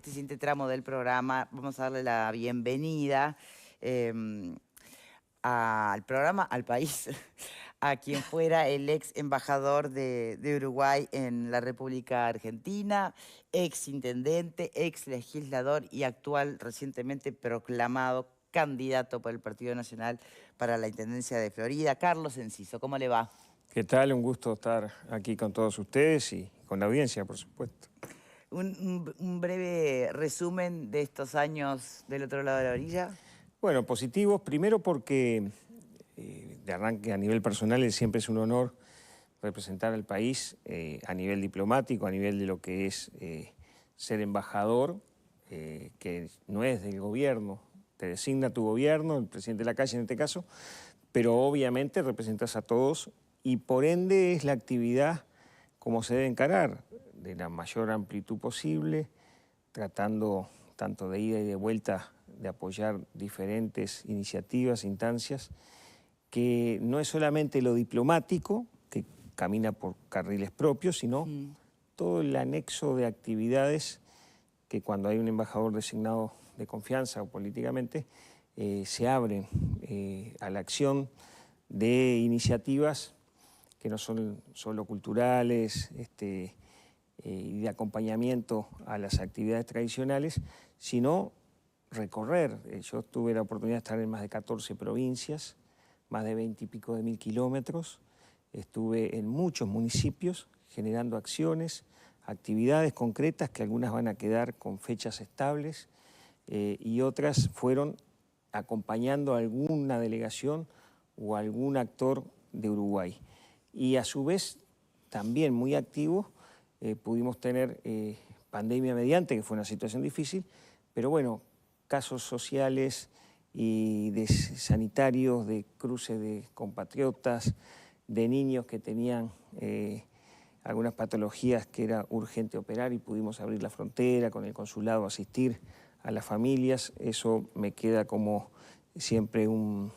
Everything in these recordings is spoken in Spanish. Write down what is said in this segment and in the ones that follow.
este siguiente tramo del programa vamos a darle la bienvenida al programa, al país, a quien fuera el ex embajador de Uruguay en la República Argentina, ex intendente, ex legislador y actual recientemente proclamado candidato por el Partido Nacional para la Intendencia de Florida, Carlos Enciso. ¿Cómo le va? ¿Qué tal? Un gusto estar aquí con todos ustedes y con la audiencia, por supuesto. Un breve resumen de estos años del otro lado de la orilla. Bueno, positivos, primero porque de arranque a nivel personal siempre es un honor representar al país a nivel diplomático, a nivel de lo que es ser embajador, que no es del gobierno, te designa tu gobierno, el presidente de la calle en este caso, pero obviamente representas a todos y por ende es la actividad como se debe encarar, de la mayor amplitud posible, tratando tanto de ida y de vuelta de apoyar diferentes iniciativas, instancias, que no es solamente lo diplomático, que camina por carriles propios, sino todo el anexo de actividades que cuando hay un embajador designado de confianza o políticamente, se abren a la acción de iniciativas que no son solo culturales y de acompañamiento a las actividades tradicionales, sino recorrer. Yo tuve la oportunidad de estar en más de 14 provincias, más de 20 y pico de mil kilómetros. Estuve en muchos municipios generando acciones, actividades concretas que algunas van a quedar con fechas estables y otras fueron acompañando a alguna delegación o algún actor de Uruguay. Y a su vez, también muy activos, pudimos tener pandemia mediante, que fue una situación difícil, pero bueno, casos sociales y de sanitarios, de cruce de compatriotas, de niños que tenían algunas patologías que era urgente operar y pudimos abrir la frontera con el consulado, asistir a las familias. Eso me queda como siempre un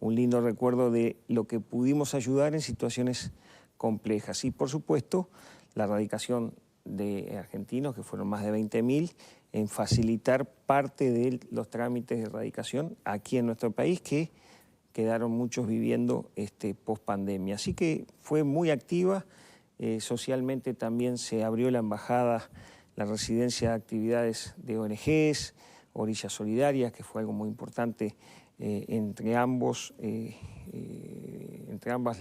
lindo recuerdo de lo que pudimos ayudar en situaciones complejas. Y por supuesto, la erradicación de argentinos, que fueron más de 20.000, en facilitar parte de los trámites de erradicación aquí en nuestro país, que quedaron muchos viviendo post-pandemia. Así que fue muy activa. Socialmente también se abrió la embajada, la residencia de actividades de ONGs, Orillas Solidarias, que fue algo muy importante entre ambos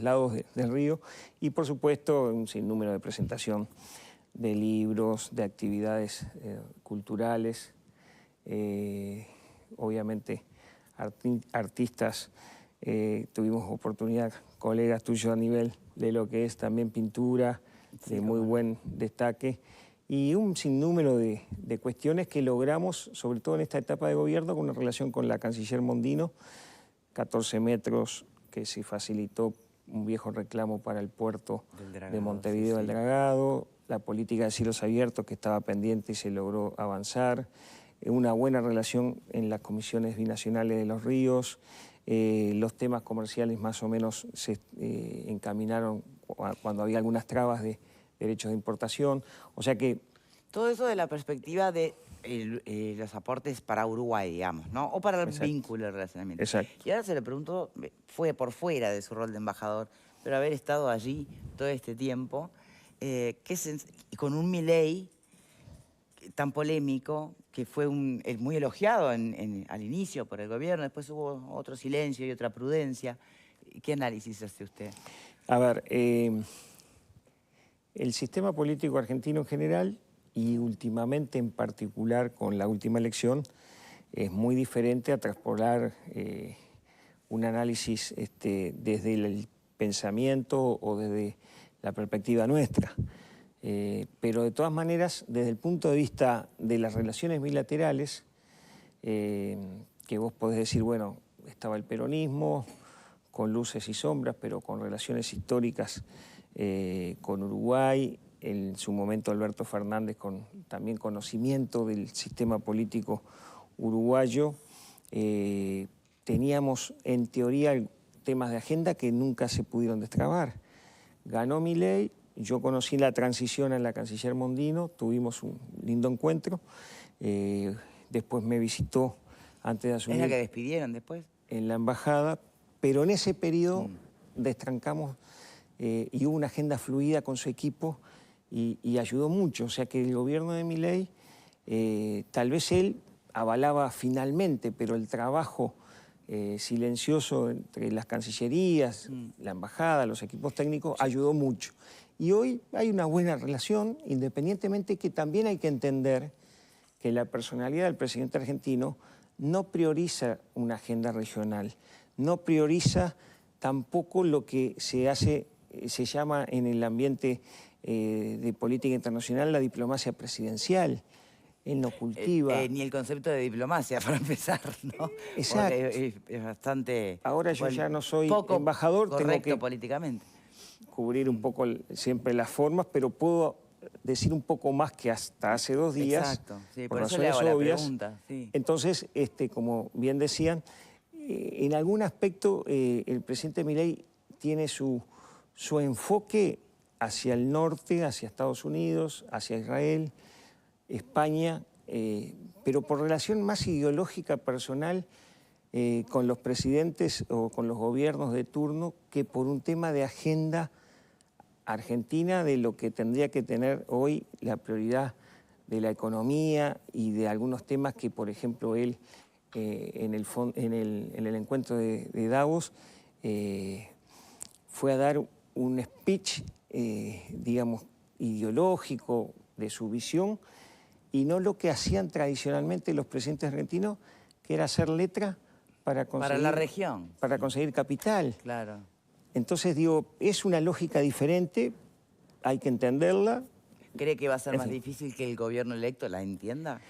lados del río, y por supuesto un sinnúmero de presentación de libros, de actividades culturales, obviamente artistas, tuvimos oportunidad, colegas tuyos a nivel de lo que es también pintura, de muy buen destaque, y un sinnúmero de cuestiones que logramos, sobre todo en esta etapa de gobierno, con una relación con la canciller Mondino, 14 metros que se facilitó un viejo reclamo para el puerto de Montevideo del Dragado, la política de cielos abiertos que estaba pendiente y se logró avanzar, una buena relación en las comisiones binacionales de los ríos, los temas comerciales más o menos se encaminaron cuando había algunas trabas de derechos de importación, o sea que... Todo eso de la perspectiva de los aportes para Uruguay, digamos, ¿no? O para el vínculo, el relacionamiento. Exacto. Y ahora se le pregunto, fue por fuera de su rol de embajador, pero haber estado allí todo este tiempo, con un Milei tan polémico, que fue muy elogiado al inicio por el gobierno, después hubo otro silencio y otra prudencia. ¿Qué análisis hace usted? A ver, el sistema político argentino en general y últimamente en particular con la última elección es muy diferente a traspolar un análisis desde el pensamiento o desde la perspectiva nuestra. Pero de todas maneras, desde el punto de vista de las relaciones bilaterales, que vos podés decir, bueno, estaba el peronismo con luces y sombras, pero con relaciones históricas con Uruguay, en su momento Alberto Fernández con también conocimiento del sistema político uruguayo. Teníamos en teoría temas de agenda que nunca se pudieron destrabar. Ganó Milei, yo conocí la transición a la canciller Mondino, tuvimos un lindo encuentro, después me visitó antes de asumir. ¿Es la que despidieron después? En la embajada, pero en ese periodo destrancamos y hubo una agenda fluida con su equipo y ayudó mucho. O sea que el gobierno de Milei, tal vez él avalaba finalmente, pero el trabajo silencioso entre las cancillerías, la embajada, los equipos técnicos, ayudó mucho. Y hoy hay una buena relación, independientemente que también hay que entender que la personalidad del presidente argentino no prioriza una agenda regional, no prioriza tampoco lo que se llama en el ambiente de política internacional la diplomacia presidencial. Él no cultiva. Ni el concepto de diplomacia, para empezar, ¿no? Exacto. Porque es bastante... Ahora yo ya no soy poco embajador, correcto tengo que políticamente. cubrir un poco siempre las formas, pero puedo decir un poco más que hasta hace 2 días. Exacto, sí, por eso le hago la pregunta. Sí. Entonces, como bien decían, en algún aspecto el presidente Milei tiene su enfoque hacia el norte, hacia Estados Unidos, hacia Israel, España, pero por relación más ideológica personal con los presidentes o con los gobiernos de turno que por un tema de agenda argentina de lo que tendría que tener hoy la prioridad de la economía y de algunos temas que, por ejemplo, él en el encuentro de Davos fue a dar un speech, digamos, ideológico de su visión y no lo que hacían tradicionalmente los presidentes argentinos, que era hacer letra para la región. Para conseguir capital. Claro. Entonces, digo, es una lógica diferente, hay que entenderla. ¿Cree que va a ser más difícil que el gobierno electo la entienda?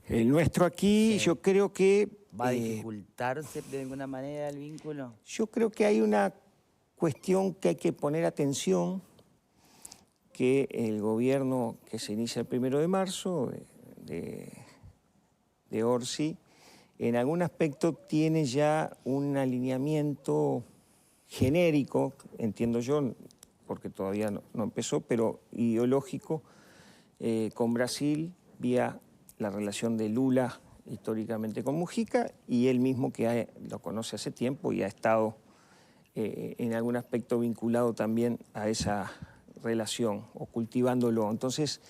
El nuestro aquí, sí. Yo creo que... ¿Va a dificultarse de alguna manera el vínculo? Yo creo que hay una cuestión que hay que poner atención, que el gobierno que se inicia el 1 de marzo, de Orsi, en algún aspecto tiene ya un alineamiento genérico, entiendo yo, porque todavía no empezó, pero ideológico, con Brasil, vía la relación de Lula históricamente con Mujica, y él mismo que lo conoce hace tiempo y ha estado en algún aspecto vinculado también a esa relación o cultivándolo. Entonces,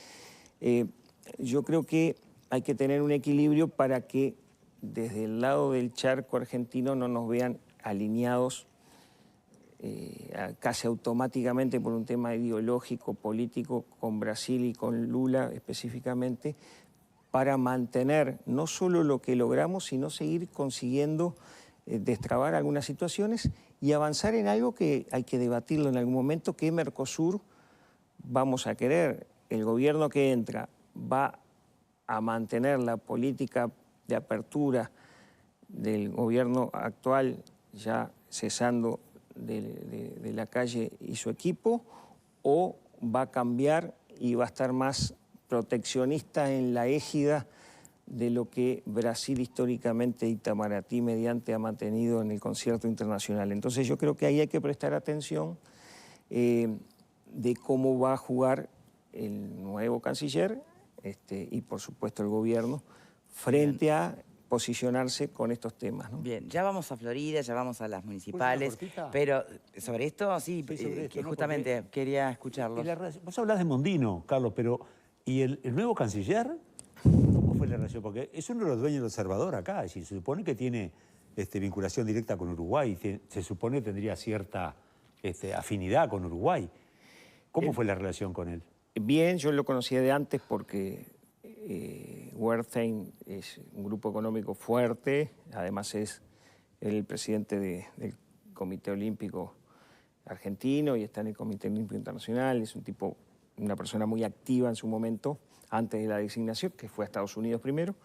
yo creo que hay que tener un equilibrio para que desde el lado del charco argentino no nos vean alineados casi automáticamente por un tema ideológico, político, con Brasil y con Lula específicamente, para mantener no solo lo que logramos, sino seguir consiguiendo destrabar algunas situaciones y avanzar en algo que hay que debatirlo en algún momento, que Mercosur vamos a querer. El gobierno que entra va a mantener la política de apertura del gobierno actual, ya cesando de la calle y su equipo, o va a cambiar y va a estar más proteccionista en la égida de lo que Brasil históricamente Itamaraty mediante ha mantenido en el concierto internacional. Entonces yo creo que ahí hay que prestar atención de cómo va a jugar el nuevo canciller y por supuesto el gobierno frente a posicionarse con estos temas, ¿no? Bien, ya vamos a Florida, ya vamos a las municipales, pero sobre esto sí, sobre esto, justamente ¿no? Quería escucharlos. Vos hablás de Mondino, Carlos, pero ¿y el nuevo canciller? ¿Cómo fue la relación? Porque es uno de los dueños del Observador acá, es decir, se supone que tiene vinculación directa con Uruguay, se supone que tendría cierta afinidad con Uruguay. ¿Cómo fue la relación con él? Bien, yo lo conocía de antes porque Wertheim es un grupo económico fuerte, además es el presidente del Comité Olímpico Argentino y está en el Comité Olímpico Internacional, es una persona muy activa en su momento, antes de la designación, que fue a Estados Unidos primero.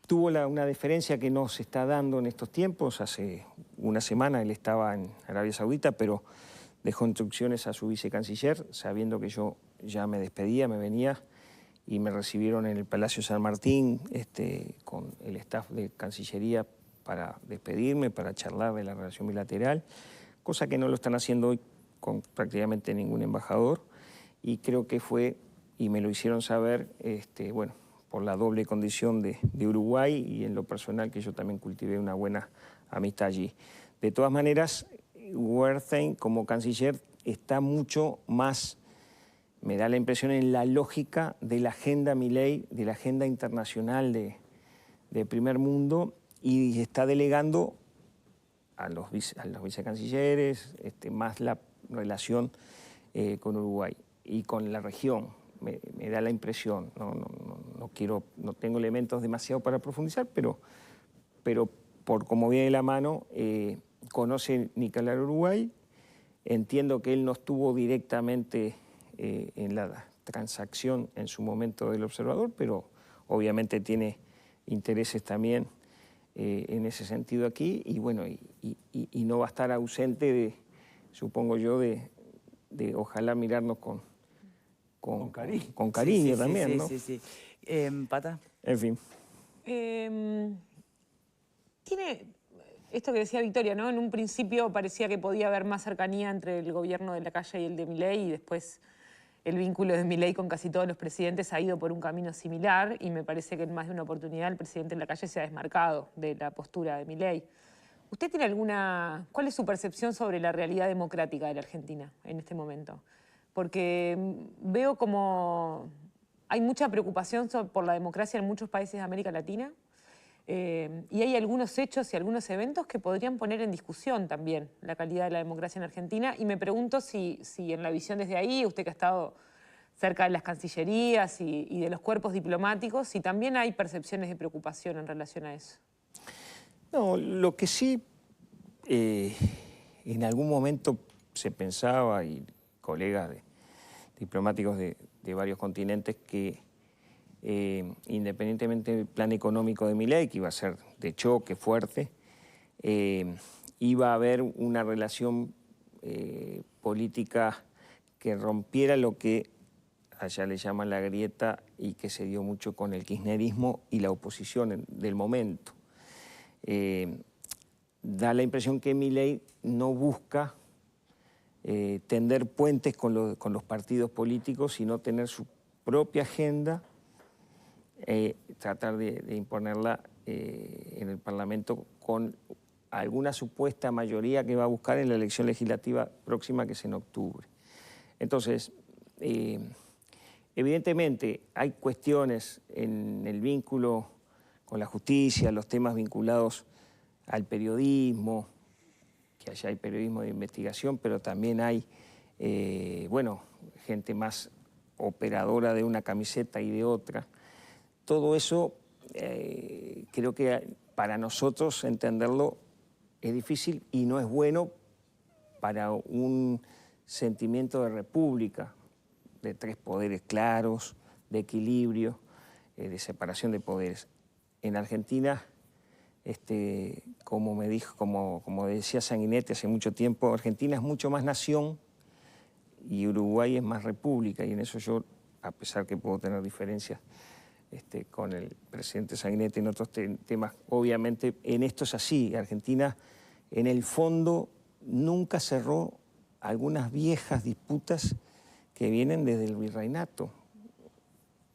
Tuvo una deferencia que no se está dando en estos tiempos. Hace una semana él estaba en Arabia Saudita, pero dejó instrucciones a su vicecanciller, sabiendo que yo ya me despedía, me venía, y me recibieron en el Palacio San Martín con el staff de Cancillería para despedirme, para charlar de la relación bilateral, cosa que no lo están haciendo hoy con prácticamente ningún embajador, y creo que fue, y me lo hicieron saber, bueno, por la doble condición de Uruguay y en lo personal que yo también cultivé una buena amistad allí. De todas maneras, Wertheim como canciller está mucho más, me da la impresión, en la lógica de la agenda Milei, de la agenda internacional de primer mundo, y está delegando a los vicecancilleres más la relación con Uruguay y con la región. Me da la impresión, no tengo elementos demasiado para profundizar, pero por como viene de la mano, conoce Nicolás Uruguay. Entiendo que él no estuvo directamente en la transacción en su momento del observador, pero obviamente tiene intereses también en ese sentido aquí, y bueno, y no va a estar ausente, supongo yo, de ojalá mirarnos con cariño Sí, también, sí, ¿no? sí. Pata. En fin. Tiene esto que decía Victoria, ¿no? En un principio parecía que podía haber más cercanía entre el gobierno de Lacalle y el de Milei, y después el vínculo de Milei con casi todos los presidentes ha ido por un camino similar, y me parece que en más de una oportunidad el presidente Lacalle se ha desmarcado de la postura de Milei. ¿Usted tiene cuál es su percepción sobre la realidad democrática de la Argentina en este momento? Porque veo como hay mucha preocupación por la democracia en muchos países de América Latina, y hay algunos hechos y algunos eventos que podrían poner en discusión también la calidad de la democracia en Argentina, y me pregunto si en la visión desde ahí, usted que ha estado cerca de las cancillerías y de los cuerpos diplomáticos, si también hay percepciones de preocupación en relación a eso. No, lo que sí en algún momento se pensaba, y colegas diplomáticos de varios continentes, que independientemente del plan económico de Milei, que iba a ser de choque fuerte, iba a haber una relación política que rompiera lo que allá le llaman la grieta, y que se dio mucho con el kirchnerismo y la oposición del momento. Da la impresión que Milei no busca tender puentes con los partidos políticos, sino tener su propia agenda, tratar de imponerla en el Parlamento con alguna supuesta mayoría que va a buscar en la elección legislativa próxima, que es en octubre. Entonces, evidentemente hay cuestiones en el vínculo con la justicia, los temas vinculados al periodismo, que allá hay periodismo de investigación, pero también hay, bueno, gente más operadora de una camiseta y de otra. Todo eso creo que para nosotros entenderlo es difícil y no es bueno para un sentimiento de república, de tres poderes claros, de equilibrio, de separación de poderes. En Argentina, como decía Sanguinetti hace mucho tiempo, Argentina es mucho más nación y Uruguay es más república, y en eso yo, a pesar que puedo tener diferencias con el presidente Sanguinetti en otros temas, obviamente en esto es así. Argentina, en el fondo, nunca cerró algunas viejas disputas que vienen desde el virreinato.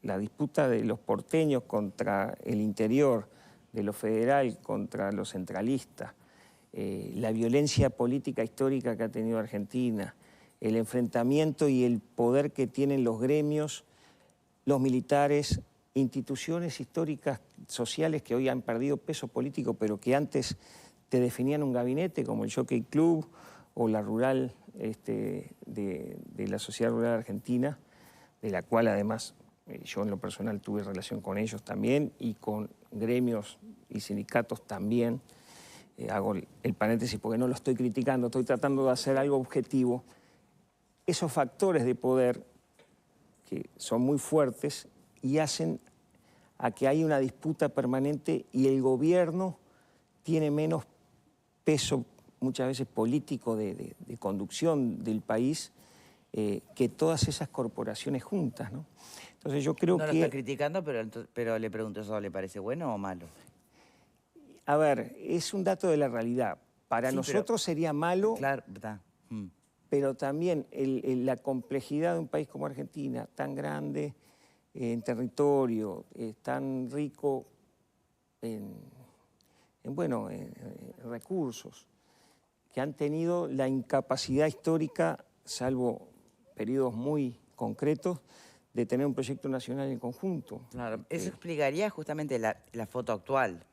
La disputa de los porteños contra el interior, de lo federal contra los centralistas, la violencia política histórica que ha tenido Argentina, el enfrentamiento y el poder que tienen los gremios, los militares, instituciones históricas, sociales que hoy han perdido peso político, pero que antes te definían un gabinete, como el Jockey Club o la Rural de la Sociedad Rural Argentina, de la cual además yo en lo personal tuve relación con ellos también, y con gremios y sindicatos también. Hago el paréntesis porque no lo estoy criticando, estoy tratando de hacer algo objetivo. Esos factores de poder que son muy fuertes y hacen a que haya una disputa permanente, y el gobierno tiene menos peso muchas veces político de conducción del país que todas esas corporaciones juntas, ¿no? Entonces yo creo no que... lo está criticando, pero le pregunto, ¿eso le parece bueno o malo? A ver, es un dato de la realidad. Para Sí, nosotros sería malo, claro, está. pero también la complejidad de un país como Argentina, tan grande en territorio, tan rico en recursos, que han tenido la incapacidad histórica, salvo periodos muy concretos, de tener un proyecto nacional en conjunto. Claro, eso explicaría justamente la foto actual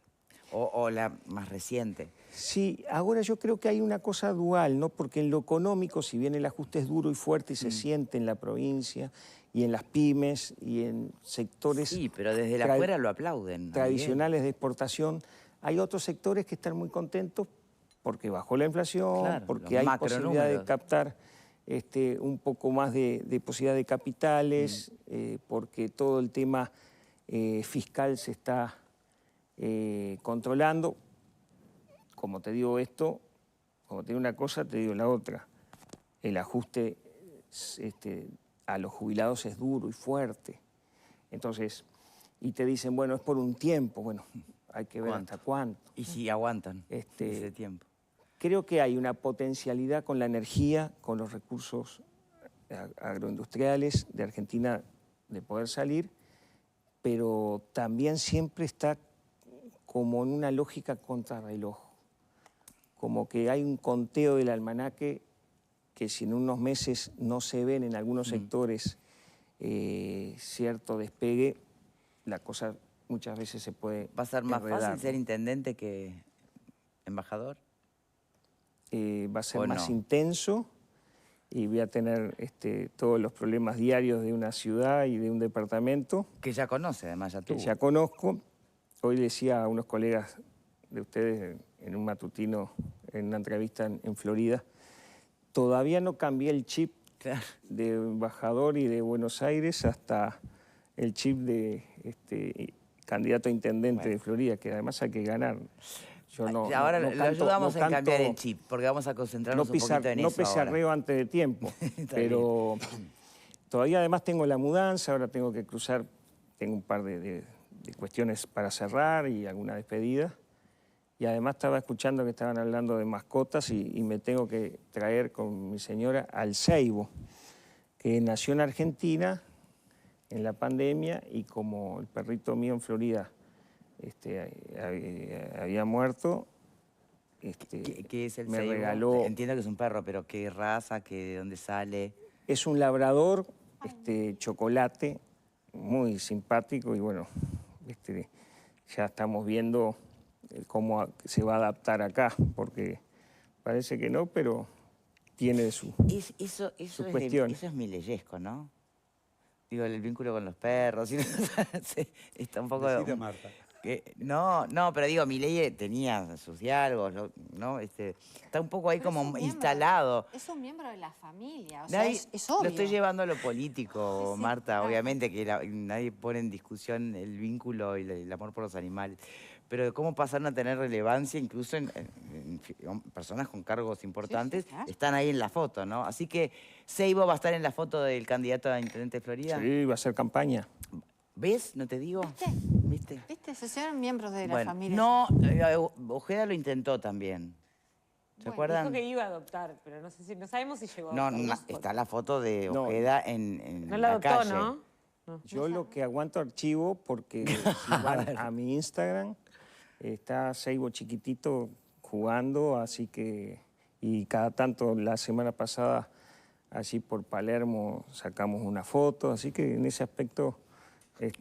o la más reciente. Sí, ahora yo creo que hay una cosa dual, ¿no? Porque en lo económico, si bien el ajuste es duro y fuerte y se siente en la provincia y en las pymes y en sectores Sí, pero desde la afuera lo aplauden. tradicionales de exportación, hay otros sectores que están muy contentos porque bajó la inflación, Claro, porque los hay posibilidad de macronúmeros. captar un poco más de posibilidad de capitales, porque todo el tema fiscal se está controlando. Como te digo esto, como te digo una cosa, te digo la otra. El ajuste a los jubilados es duro y fuerte. Entonces, y te dicen, bueno, es por un tiempo. Bueno, hay que ver ¿Cuánto? hasta cuánto. Y si aguantan ese tiempo. Creo que hay una potencialidad con la energía, con los recursos agroindustriales de Argentina de poder salir, pero también siempre está como en una lógica contrarreloj. Como que hay un conteo del almanaque que si en unos meses no se ven en algunos sectores cierto despegue, la cosa muchas veces se puede ¿Va a ser más enredar, fácil ¿no? ser intendente que embajador? Va a ser ¿O más no? intenso y voy a tener todos los problemas diarios de una ciudad y de un departamento Que ya conoce, además, ya que tuvo. ya conozco. Hoy le decía a unos colegas de ustedes en un matutino, en una entrevista en Florida, todavía no cambié el chip Claro. de embajador y de Buenos Aires hasta el chip de candidato a intendente de Florida, que además hay que ganar. Yo Y ahora lo ayudamos en cambiar el canto- chip, porque vamos a concentrarnos no, un poquito en no eso ahora. pesarreo antes de tiempo, Está pero todavía además tengo la mudanza, ahora tengo que cruzar, tengo un par de cuestiones para cerrar y alguna despedida. Y además estaba escuchando que estaban hablando de mascotas y me tengo que traer con mi señora al ceibo, que nació en Argentina en la pandemia y como el perrito mío en Florida había muerto, ¿Qué es el me ceibo? regaló... Entiendo que es un perro, pero ¿qué raza? ¿De dónde sale? Es un labrador, chocolate, muy simpático y bueno, ya estamos viendo cómo se va a adaptar acá, porque parece que no, pero tiene su Eso cuestión. eso es mileyesco, ¿no? Digo, el vínculo con los perros. Está un poco... Decite, Marta. No, pero digo, Milei tenía sus diálogos, ¿no? Está un poco ahí Pero es como un miembro, instalado. Es un miembro de la familia, o sea, Nadie- es obvio. Lo estoy llevando a lo político, Sí, sí, Marta. claro. Obviamente que nadie pone en discusión el vínculo y el amor por los animales. Pero cómo pasaron a tener relevancia incluso en personas con cargos importantes, claro. están ahí en la foto, ¿no? Así que Seibo va a estar en la foto del candidato a intendente de Florida. Sí, va a ser campaña. ¿Ves? ¿No te digo? ¿Viste? ¿Viste? Se son miembros de la Bueno, familia. no, Ojeda lo intentó también. ¿Se Bueno, acuerdan? Dijo que iba a adoptar, pero no sabemos si llegó a No, adoptar. está la foto de No. Ojeda en No la la adoptó, calle. ¿no? Yo lo que aguanto archivo, porque si van a mi Instagram, está Seibo chiquitito jugando, así que, y cada tanto la semana pasada, allí por Palermo, sacamos una foto, así que en ese aspecto...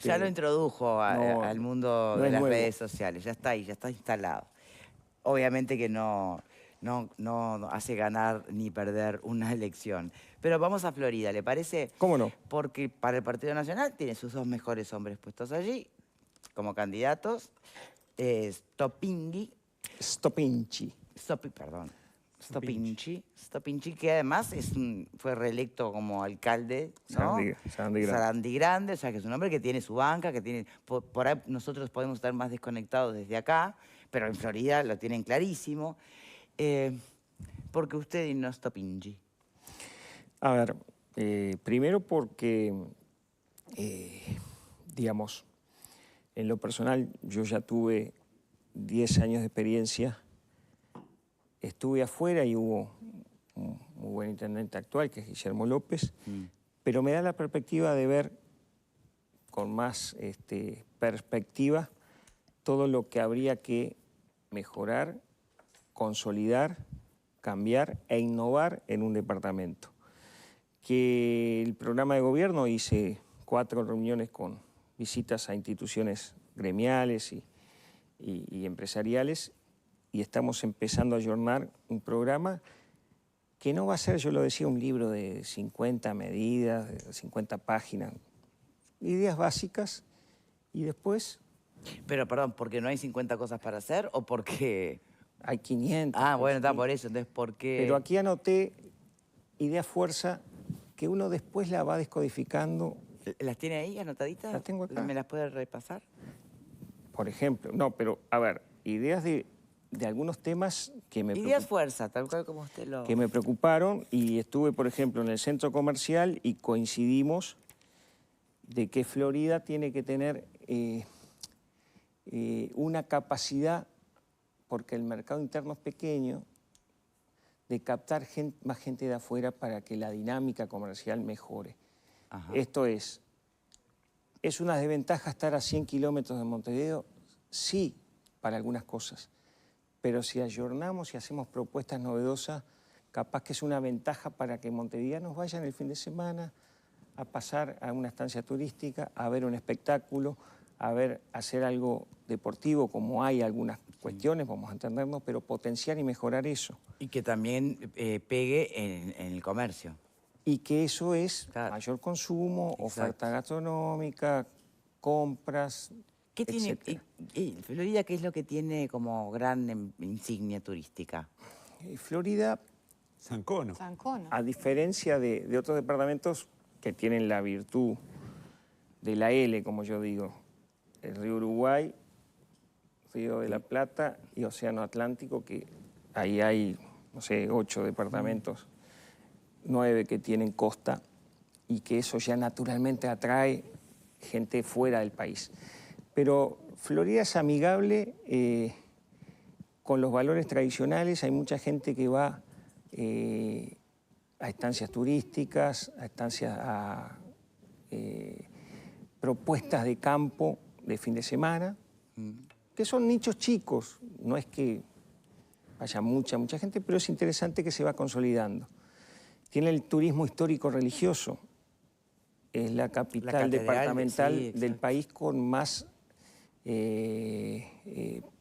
Ya lo introdujo no, al mundo no de es las nuevo. redes sociales, ya está ahí, ya está instalado. Obviamente que no hace ganar ni perder una elección. Pero vamos a Florida, ¿le parece? ¿Cómo no? Porque para el Partido Nacional tiene sus dos mejores hombres puestos allí como candidatos. Stopinchi, que además fue reelecto como alcalde, ¿no? Sarandí Grande, o sea, que es un hombre que tiene su banca, que tiene... Por ahí nosotros podemos estar más desconectados desde acá, pero en Florida lo tienen clarísimo. ¿Por qué usted y no Stopinchi? A ver, primero porque, digamos, en lo personal yo ya tuve 10 años de experiencia, estuve afuera y hubo un muy buen intendente actual, que es Guillermo López, pero me da la perspectiva de ver con más perspectiva todo lo que habría que mejorar, consolidar, cambiar e innovar en un departamento. Que el programa de gobierno, hice 4 reuniones con visitas a instituciones gremiales y empresariales, y estamos empezando a ayornar un programa que no va a ser, yo lo decía, un libro de 50 medidas, de 50 páginas, ideas básicas, y después Pero perdón, ¿porque no hay 50 cosas para hacer o porque...? hay 500. Ah, bueno, está sí. por eso, entonces ¿por qué? Pero aquí anoté ideas fuerza que uno después la va descodificando. ¿Las tiene ahí anotaditas? Las tengo acá. ¿Me las puede repasar? Por ejemplo, no, pero a ver, ideas de algunos temas que Ideas fuerza, tal cual como usted lo... que me preocuparon, y estuve, por ejemplo, en el centro comercial y coincidimos de que Florida tiene que tener una capacidad, porque el mercado interno es pequeño, de captar más gente de afuera para que la dinámica comercial mejore. Ajá. Esto ¿es una desventaja estar a 100 kilómetros de Montevideo? Sí, para algunas cosas. Pero si ayornamos y hacemos propuestas novedosas, capaz que es una ventaja para que montevideanos vayan el fin de semana a pasar a una estancia turística, a ver un espectáculo, hacer algo deportivo, como hay algunas cuestiones, vamos a entendernos, pero potenciar y mejorar eso. Y que también pegue en el comercio. Y que eso es Claro. mayor consumo, Exacto. oferta gastronómica, compras, ¿Qué tiene, etcétera. Florida, qué es lo que tiene como gran insignia turística? Florida, Sancono. Sancono. a diferencia de otros departamentos que tienen la virtud de la L, como yo digo, el río Uruguay, Río de la Plata y Océano Atlántico, que ahí hay, no sé, 8 departamentos, 9 que tienen costa, y que eso ya naturalmente atrae gente fuera del país. Pero Florida es amigable con los valores tradicionales. Hay mucha gente que va a estancias turísticas, a estancias, a propuestas de campo de fin de semana, que son nichos chicos. No es que haya mucha gente, pero es interesante que se va consolidando. Tiene el turismo histórico-religioso. Es la capital catedral, departamental sí, del exacto. país con más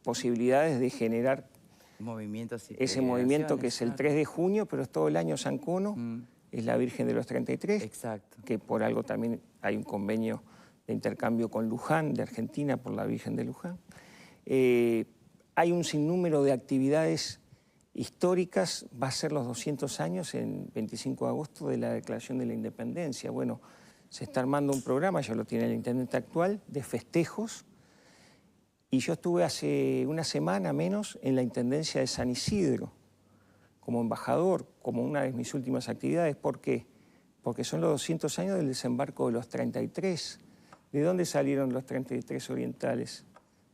posibilidades de generar Movimientos y ese movimiento que es el peregrinaciones, 3 de junio, pero es todo el año Sancono, es la Virgen de los 33, Exacto. que por algo también hay un convenio de intercambio con Luján, de Argentina, por la Virgen de Luján. Hay un sinnúmero de actividades históricas. Va a ser los 200 años, en 25 de agosto, de la Declaración de la Independencia. Bueno, se está armando un programa, ya lo tiene el intendente actual, de festejos. Y yo estuve hace una semana menos en la Intendencia de San Isidro, como embajador, como una de mis últimas actividades. ¿Por qué? Porque son los 200 años del desembarco de los 33. ¿De dónde salieron los 33 orientales?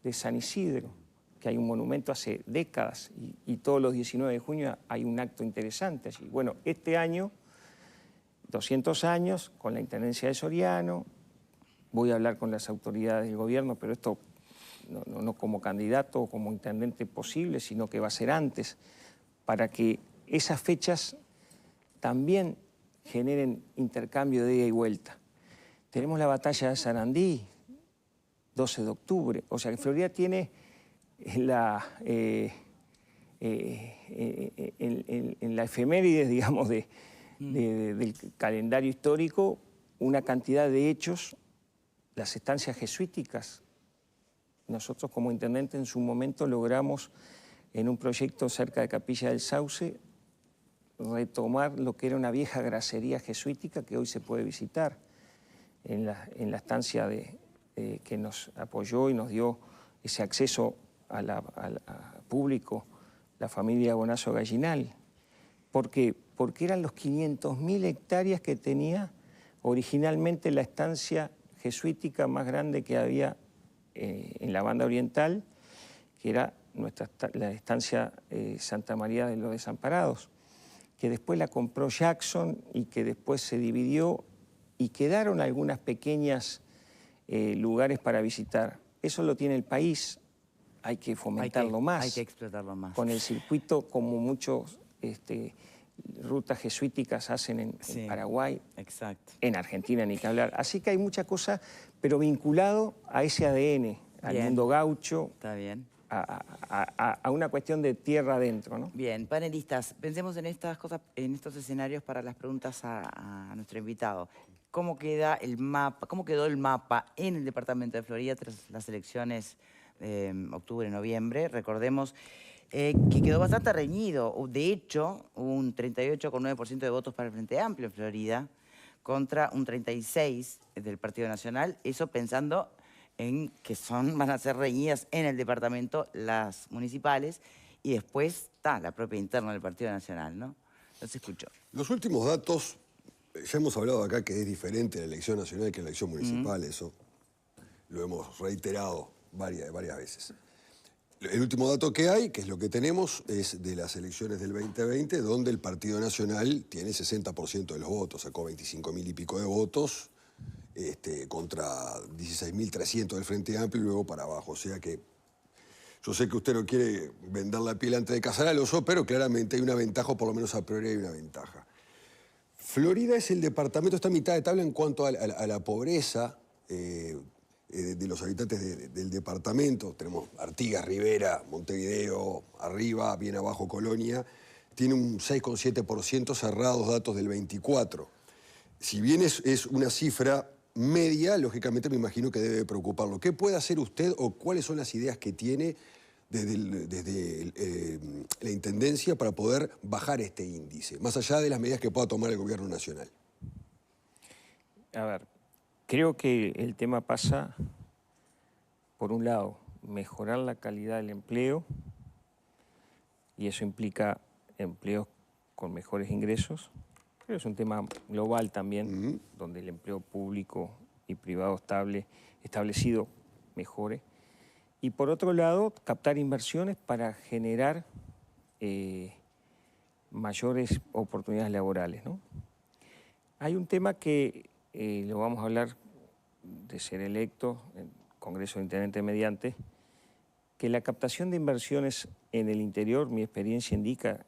De San Isidro, que hay un monumento hace décadas, y todos los 19 de junio hay un acto interesante allí. Bueno, este año, 200 años, con la Intendencia de Soriano, voy a hablar con las autoridades del gobierno, pero esto no como candidato o como intendente posible, sino que va a ser antes, para que esas fechas también generen intercambio de ida y vuelta. Tenemos la batalla de Sarandí, 12 de octubre, o sea que Florida tiene en la efemérides, digamos, del calendario histórico, una cantidad de hechos. Las estancias jesuíticas. Nosotros como intendente en su momento logramos, en un proyecto cerca de Capilla del Sauce, retomar lo que era una vieja grasería jesuítica que hoy se puede visitar en la estancia que nos apoyó y nos dio ese acceso a público, la familia Bonazo Gallinal. ¿Por qué? Porque eran los 500.000 hectáreas que tenía originalmente la estancia jesuítica más grande que había en la banda oriental, que era la estancia Santa María de los Desamparados. que después la compró Jackson y que después se dividió y quedaron algunas pequeñas lugares para visitar. Eso lo tiene el país, hay que fomentarlo más. Hay que explotarlo más. Con el circuito, como muchos rutas jesuíticas hacen en Paraguay, exacto. en Argentina ni que hablar. Así que hay mucha cosa, pero vinculado a ese ADN, al mundo gaucho. Está bien. A una cuestión de tierra adentro, ¿no? Bien, panelistas, pensemos en estas cosas, en estos escenarios para las preguntas a nuestro invitado. ¿Cómo queda el mapa, cómo quedó el mapa en el departamento de Florida tras las elecciones de octubre-noviembre? Recordemos que quedó bastante reñido. De hecho, hubo un 38,9% de votos para el Frente Amplio en Florida contra un 36% del Partido Nacional. Eso pensando en que van a ser reñidas en el departamento las municipales y después está la propia interna del Partido Nacional, ¿no? Los escucho. Los últimos datos, ya hemos hablado acá que es diferente la elección nacional que la elección municipal, eso lo hemos reiterado varias veces. El último dato que hay, que es lo que tenemos, es de las elecciones del 2020, donde el Partido Nacional tiene 60% de los votos, sacó 25.000 y pico de votos, contra 16.300 del Frente Amplio y luego para abajo. O sea que yo sé que usted no quiere vender la piel antes de cazar al oso, pero claramente hay una ventaja, o por lo menos a priori hay una ventaja. Florida es el departamento, está a mitad de tabla en cuanto a la pobreza de los habitantes del departamento. Tenemos Artigas, Rivera, Montevideo, arriba, bien abajo Colonia. Tiene un 6,7% cerrados datos del 24. Si bien es una cifra media, lógicamente me imagino que debe preocuparlo. ¿Qué puede hacer usted o cuáles son las ideas que tiene desde la Intendencia para poder bajar este índice, más allá de las medidas que pueda tomar el Gobierno Nacional? A ver, creo que el tema pasa, por un lado, mejorar la calidad del empleo, y eso implica empleos con mejores ingresos. Pero es un tema global también, donde el empleo público y privado establecido mejore. Y por otro lado, captar inversiones para generar mayores oportunidades laborales, ¿no? Hay un tema que lo vamos a hablar de ser electo, en Congreso de Intendentes mediante, que la captación de inversiones en el interior, mi experiencia indica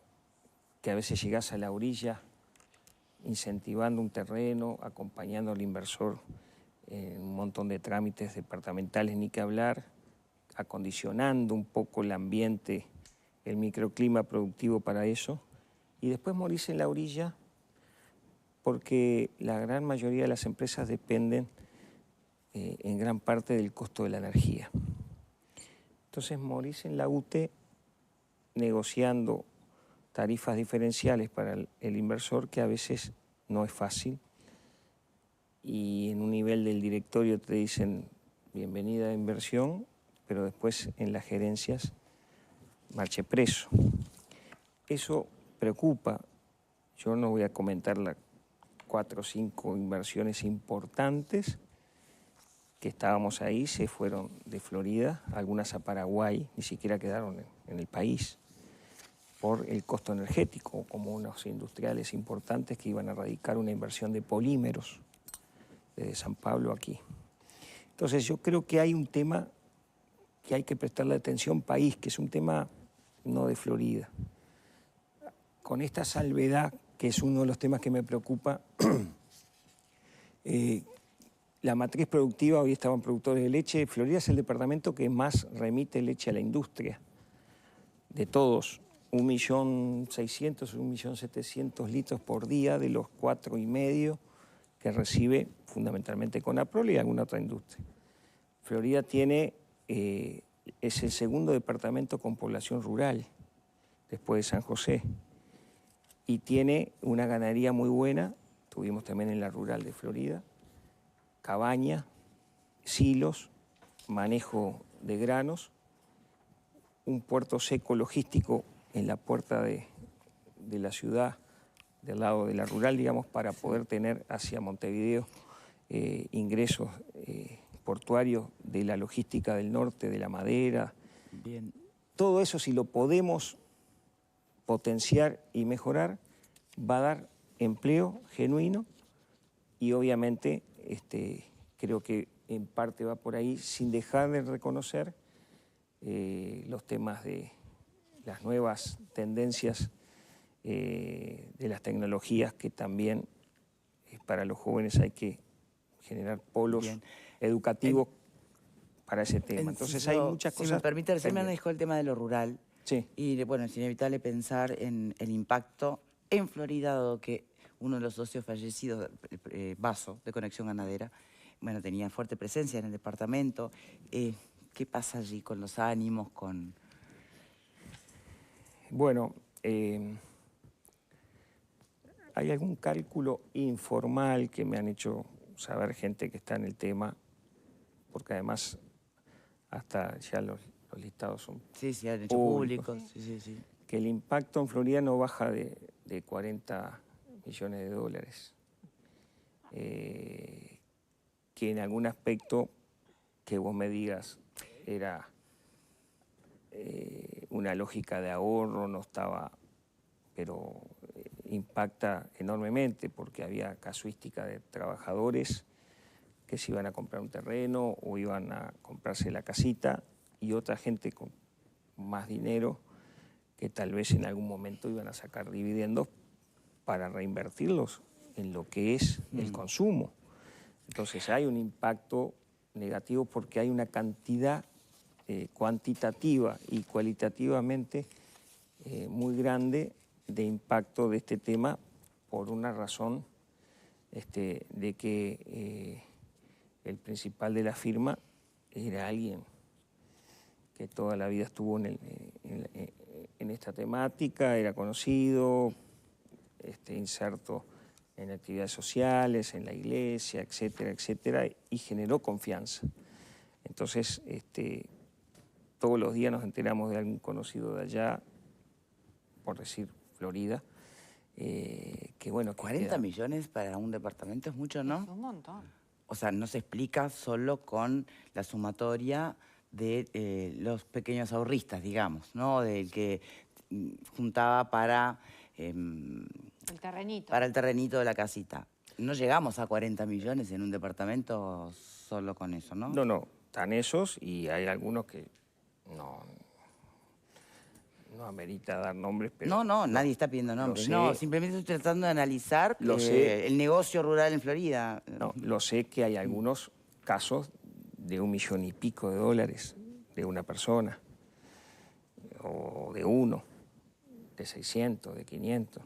que a veces llegás a la orilla incentivando un terreno, acompañando al inversor en un montón de trámites departamentales, ni que hablar, acondicionando un poco el ambiente, el microclima productivo para eso, y después morís en la orilla porque la gran mayoría de las empresas dependen en gran parte del costo de la energía. Entonces morís en la UTE negociando tarifas diferenciales para el inversor, que a veces no es fácil, y en un nivel del directorio te dicen bienvenida a inversión, pero después en las gerencias marche preso. Eso preocupa. Yo no voy a comentar las 4 o 5 inversiones importantes que estábamos ahí, se fueron de Florida, algunas a Paraguay, ni siquiera quedaron en el país, por el costo energético, como unos industriales importantes que iban a radicar una inversión de polímeros desde San Pablo aquí. Entonces yo creo que hay un tema que hay que prestarle atención país, que es un tema no de Florida. Con esta salvedad, que es uno de los temas que me preocupa, la matriz productiva, hoy estaban productores de leche, Florida es el departamento que más remite leche a la industria, de todos. 1.600.000, 1.700.000 litros por día de los 4,5 que recibe fundamentalmente Conaprol y alguna otra industria. Florida es el segundo departamento con población rural, después de San José, y tiene una ganadería muy buena, tuvimos también en la rural de Florida, cabaña, silos, manejo de granos, un puerto seco logístico en la puerta de la ciudad, del lado de la rural, digamos, para poder tener hacia Montevideo ingresos portuarios de la logística del norte, de la madera. Bien. Todo eso, si lo podemos potenciar y mejorar, va a dar empleo genuino y obviamente creo que en parte va por ahí, sin dejar de reconocer los temas de las nuevas tendencias de las tecnologías, que también para los jóvenes hay que generar polos educativos para ese tema. Entonces hay muchas cosas. Si me permite, recién me dejó el tema de lo rural. Sí. Y bueno, es inevitable pensar en el impacto en Florida, dado que uno de los socios fallecidos, Vaso, de Conexión Ganadera, bueno, tenía fuerte presencia en el departamento. ¿Qué pasa allí con los ánimos, con...? Bueno, hay algún cálculo informal que me han hecho saber gente que está en el tema, porque además hasta ya los listados son Sí, han hecho públicos. Sí. Que el impacto en Florida no baja de 40 millones de dólares. Que en algún aspecto que vos me digas era una lógica de ahorro, no estaba, pero impacta enormemente porque había casuística de trabajadores que se iban a comprar un terreno o iban a comprarse la casita, y otra gente con más dinero que tal vez en algún momento iban a sacar dividendos para reinvertirlos en lo que es el consumo. Entonces hay un impacto negativo porque hay una cantidad cuantitativa y cualitativamente muy grande de impacto de este tema, por una razón de que el principal de la firma era alguien que toda la vida estuvo en esta temática, era conocido, inserto en actividades sociales, en la iglesia, etcétera, etcétera, y generó confianza. Entonces, todos los días nos enteramos de algún conocido de allá, por decir Florida, que bueno... 40 millones para un departamento es mucho, ¿no? Es un montón. O sea, no se explica solo con la sumatoria de los pequeños ahorristas, digamos, ¿no? Del que juntaba para El terrenito. para el terrenito de la casita. No llegamos a 40 millones en un departamento solo con eso, ¿no? No, están esos, y hay algunos que no amerita dar nombres, pero... No, nadie está pidiendo nombres. sé. No, simplemente estoy tratando de analizar sé. el negocio rural en Florida. No, lo sé que hay algunos casos de $1 millón y pico de dólares de una persona, o de uno, de 600, de 500.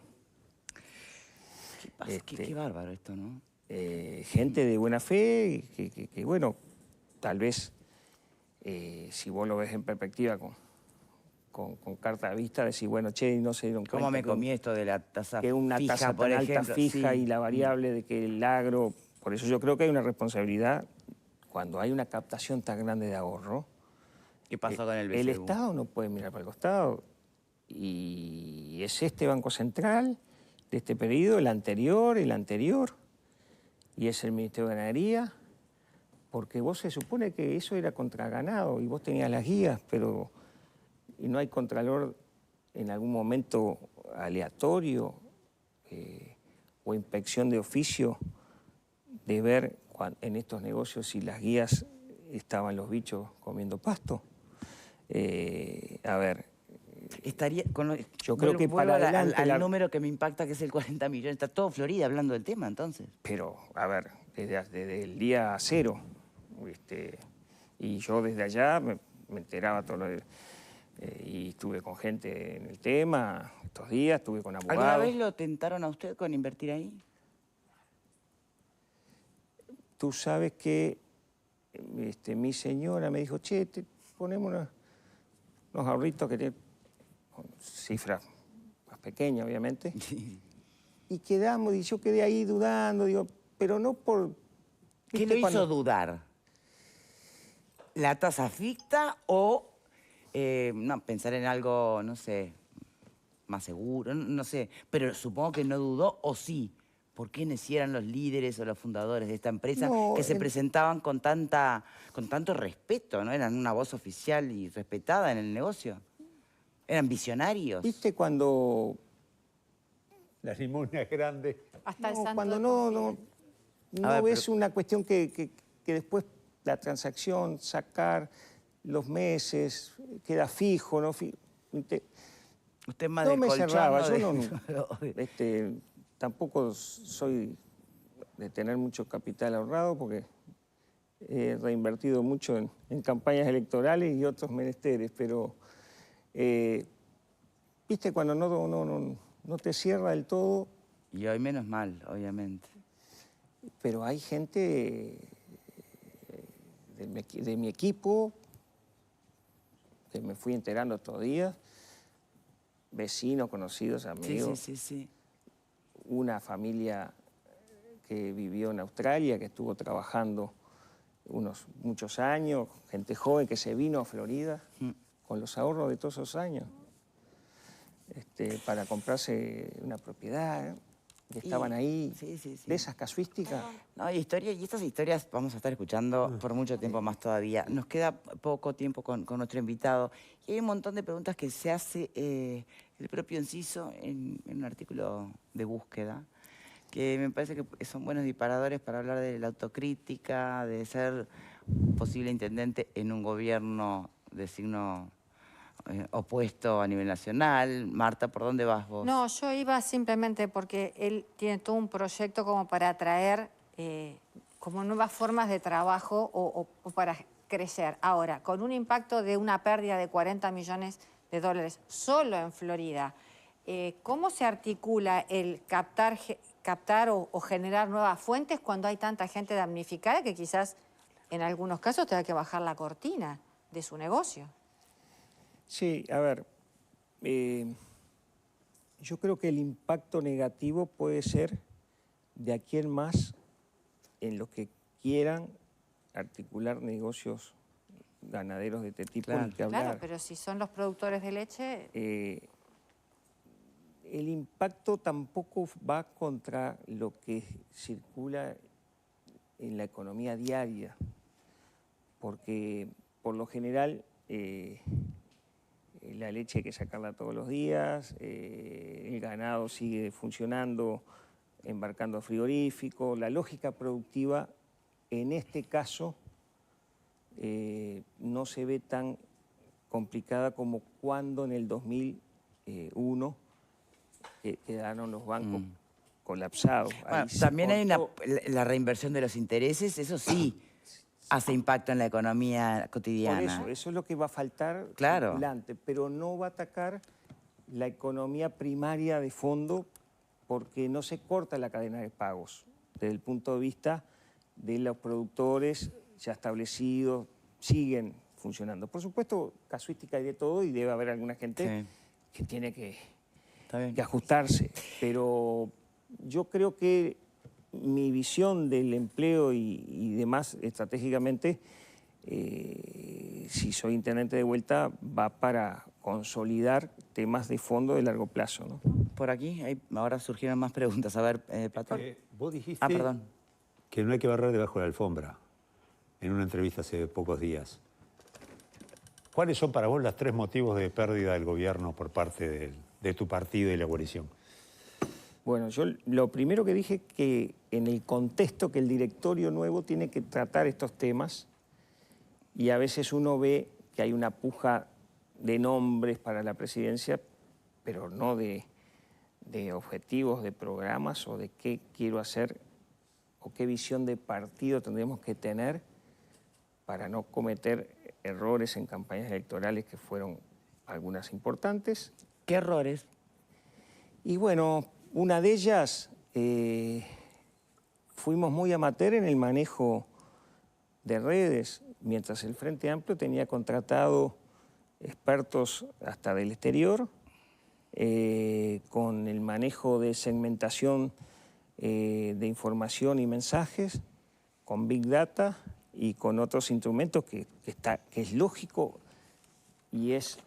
¿Qué pasa? Qué bárbaro esto, ¿no? Gente de buena fe, que bueno, tal vez, si vos lo ves en perspectiva con carta de vista, decís, bueno, che, no se dieron cuenta. ¿Cómo me comí esto de la tasa que una fija, tasa por tan alta ejemplo? fija, Sí. y la variable de que el agro... Por eso yo creo que hay una responsabilidad cuando hay una captación tan grande de ahorro. ¿Qué pasó con el BCU? El Estado no puede mirar para el costado. Y es este Banco Central de este periodo, el anterior, y es el Ministerio de Ganadería, porque vos se supone que eso era contra ganado y vos tenías las guías, pero y no hay contralor en algún momento aleatorio o inspección de oficio de ver en estos negocios si las guías estaban los bichos comiendo pasto. A ver, Estaría yo creo que para adelante al número que me impacta, que es el 40 millones. Está todo Florida hablando del tema, entonces. pero, a ver, desde el día cero, y yo desde allá me enteraba todo lo de... y estuve con gente en el tema estos días, estuve con abogados. ¿Alguna vez lo tentaron a usted con invertir ahí? Tú sabes que mi señora me dijo, che, te ponemos unos ahorritos que tienen cifras más pequeñas, obviamente. Y quedamos, y yo quedé ahí dudando, digo, pero no por... ¿Qué lo hizo dudar? ¿La tasa ficta o no, pensar en algo, no sé, más seguro? No sé, pero supongo que no dudó, o sí. ¿Por quiénes eran los líderes o los fundadores de esta empresa que se presentaban con tanto respeto, ¿no? Eran una voz oficial y respetada en el negocio. Eran visionarios. ¿Viste cuando La limosna es grande. Hasta el No, santo cuando de no A ver, ves una cuestión que después la transacción, sacar los meses, queda fijo, ¿no? Usted es más No de me colchón, cerraba, ¿no? yo no, tampoco soy de tener mucho capital ahorrado porque he reinvertido mucho en campañas electorales y otros menesteres, pero viste cuando no te cierra del todo, Y hoy menos mal, obviamente. pero hay gente de mi equipo que me fui enterando estos días, vecinos, conocidos, Sí, amigos. sí. Una familia que vivió en Australia, que estuvo trabajando muchos años, gente joven que se vino a Florida con los ahorros de todos esos años para comprarse una propiedad, que estaban ahí, sí. de esas casuísticas. No, y estas historias vamos a estar escuchando por mucho tiempo más todavía. Nos queda poco tiempo con nuestro invitado y hay un montón de preguntas que se hace el propio Enciso en un artículo de búsqueda, que me parece que son buenos disparadores para hablar de la autocrítica, de ser posible intendente en un gobierno de signo opuesto a nivel nacional. Marta, ¿por dónde vas vos? No, yo iba simplemente porque él tiene todo un proyecto como para atraer como nuevas formas de trabajo o para crecer. Ahora, con un impacto de una pérdida de 40 millones de dólares solo en Florida, ¿cómo se articula el captar o generar nuevas fuentes cuando hay tanta gente damnificada que quizás en algunos casos tenga que bajar la cortina de su negocio? Sí, a ver, yo creo que el impacto negativo puede ser de aquí en más en los que quieran articular negocios ganaderos de este tipo, Claro. ni que hablar. Claro, pero si son los productores de leche... El impacto tampoco va contra lo que circula en la economía diaria, porque por lo general la leche hay que sacarla todos los días, el ganado sigue funcionando, embarcando a frigorífico. La lógica productiva en este caso no se ve tan complicada como cuando en el 2001 quedaron los bancos colapsados. Bueno, Ahí se también hay cortó. la reinversión de los intereses, eso sí hace impacto en la economía Por cotidiana. eso es lo que va a faltar Claro. circulante, pero no va a atacar la economía primaria de fondo porque no se corta la cadena de pagos desde el punto de vista de los productores ya establecidos, siguen funcionando. Por supuesto, casuística hay de todo y debe haber alguna gente Sí. que tiene que Está bien. ajustarse, pero yo creo que mi visión del empleo y demás estratégicamente, si soy intendente de vuelta, va para consolidar temas de fondo de largo plazo, ¿no? Por aquí, ahora surgieron más preguntas. A ver, Platón. Vos dijiste Perdón. que no hay que barrer debajo de la alfombra en una entrevista hace pocos días. ¿Cuáles son para vos los 3 motivos de pérdida del gobierno por parte de tu partido y la coalición? Bueno, yo lo primero que dije que en el contexto que el directorio nuevo tiene que tratar estos temas y a veces uno ve que hay una puja de nombres para la presidencia, pero no de objetivos, de programas o de qué quiero hacer o qué visión de partido tendríamos que tener para no cometer errores en campañas electorales que fueron algunas importantes. ¿Qué errores? Y bueno, una de ellas, fuimos muy amateur en el manejo de redes, mientras el Frente Amplio tenía contratado expertos hasta del exterior, con el manejo de segmentación de información y mensajes, con Big Data y con otros instrumentos que es lógico y es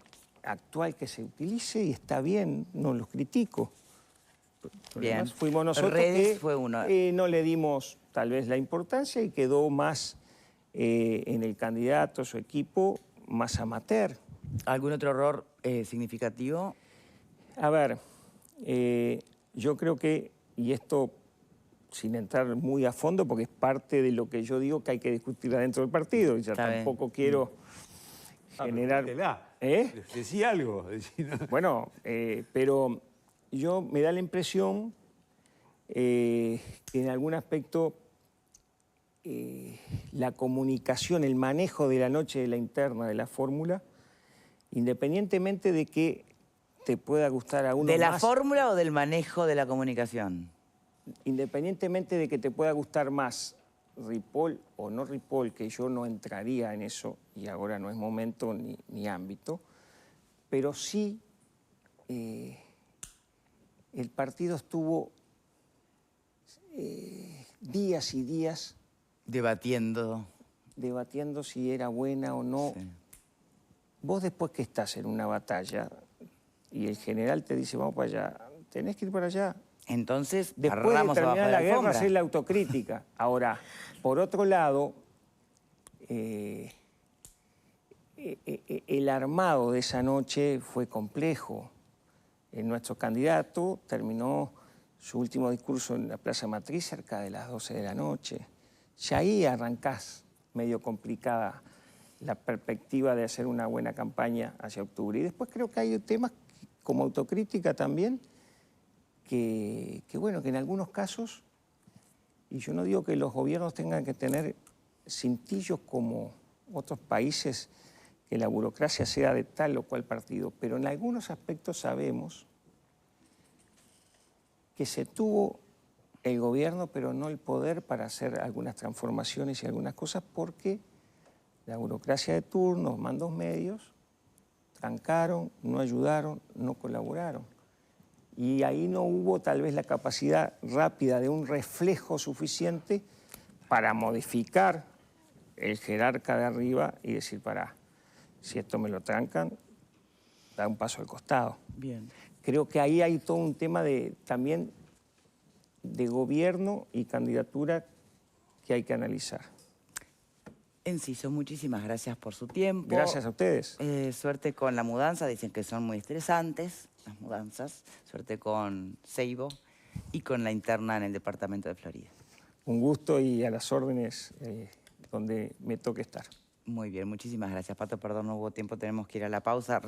actual que se utilice y está bien, no los critico. Bien. Además, fuimos nosotros Redes que fue uno. no le dimos tal vez la importancia y quedó más en el candidato, su equipo, más amateur. ¿Algún otro error significativo? A ver, Yo creo que, y esto sin entrar muy a fondo, porque es parte de lo que yo digo que hay que discutir adentro del partido, y ya Está bien. tampoco quiero generar... Decí algo. Decí, ¿no? Bueno, pero yo me da la impresión que en algún aspecto la comunicación, el manejo de la noche de la interna de la fórmula, independientemente de que te pueda gustar a uno ¿De la más, fórmula o del manejo de la comunicación? independientemente de que te pueda gustar más Ripoll o no Ripoll, que yo no entraría en eso, y ahora no es momento ni ámbito, pero sí el partido estuvo días y días Debatiendo. debatiendo si era buena o no. Sí. Vos después que estás en una batalla y el general te dice vamos para allá, tenés que ir para allá. Entonces, Después de barramos abajo terminar de la la guerra, alfombra. hacer la autocrítica. Ahora, por otro lado, el armado de esa noche fue complejo. Nuestro candidato terminó su último discurso en la Plaza Matriz cerca de las 12 de la noche. Ya ahí arrancás medio complicada la perspectiva de hacer una buena campaña hacia octubre. Y después creo que hay temas como autocrítica también, que bueno, que en algunos casos, y yo no digo que los gobiernos tengan que tener cintillos como otros países, que la burocracia sea de tal o cual partido, pero en algunos aspectos sabemos que se tuvo el gobierno, pero no el poder para hacer algunas transformaciones y algunas cosas, porque la burocracia de turno, los mandos medios, trancaron, no ayudaron, no colaboraron. Y ahí no hubo tal vez la capacidad rápida de un reflejo suficiente para modificar el jerarca de arriba y decir, pará, si esto me lo trancan, da un paso al costado. Bien. Creo que ahí hay todo un tema también de gobierno y candidatura que hay que analizar. Enciso, muchísimas gracias por su tiempo. Gracias a ustedes. Suerte con la mudanza, dicen que son muy estresantes las mudanzas. Suerte con Seibo y con la interna en el departamento de Florida. Un gusto y a las órdenes donde me toque estar. Muy bien, muchísimas gracias, Pato. Perdón, no hubo tiempo, tenemos que ir a la pausa.